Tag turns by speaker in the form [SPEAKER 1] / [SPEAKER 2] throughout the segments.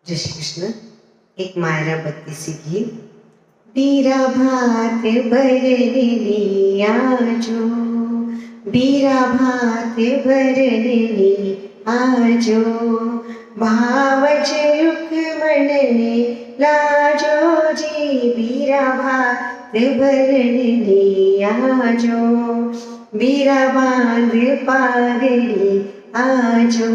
[SPEAKER 1] जय श्री कृष्ण। एक मायरा बत्ती सी गीत। बीरा भात भरलेली आजो, बीरा भात भरलेली आजो, भावच रुक्मणने लाजो जी, बीरा भात भरलेली आजो, बीरा बांध पागली आजो,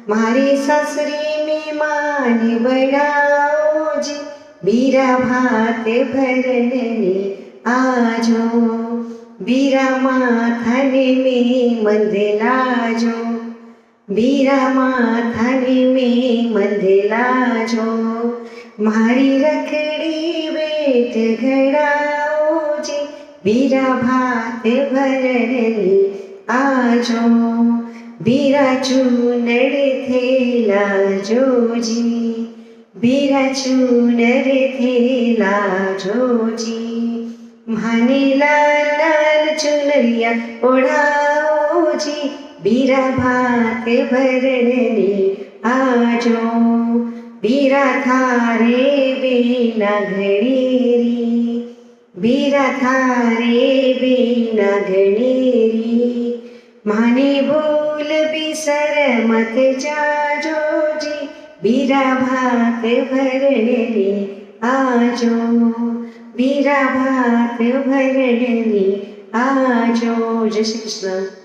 [SPEAKER 1] मारी सासरी मेहमान बनाओ जी, बीरा भात भरने आजो, बीरा माथाने में मंदलाजो, बीरा माथाने में मंदलाजो, मारी रखड़ी बेट घड़ाओ जी, बीरा भात भरने आजो, बीरा चूनर थेला जोजी, बीरा चूनर थेला जोजी, भाने लाल लाल चुनरिया ओढ़ाओ जी, बीरा भात भरने आजो, बीरा थारे बेना घड़ेरी, बीरा थारे बेना घड़ेरी, माने भूल बिसर मत जाजो जी, बीरा भात भरने आजो, बीरा भात भरने आजो। जय श्री कृष्ण।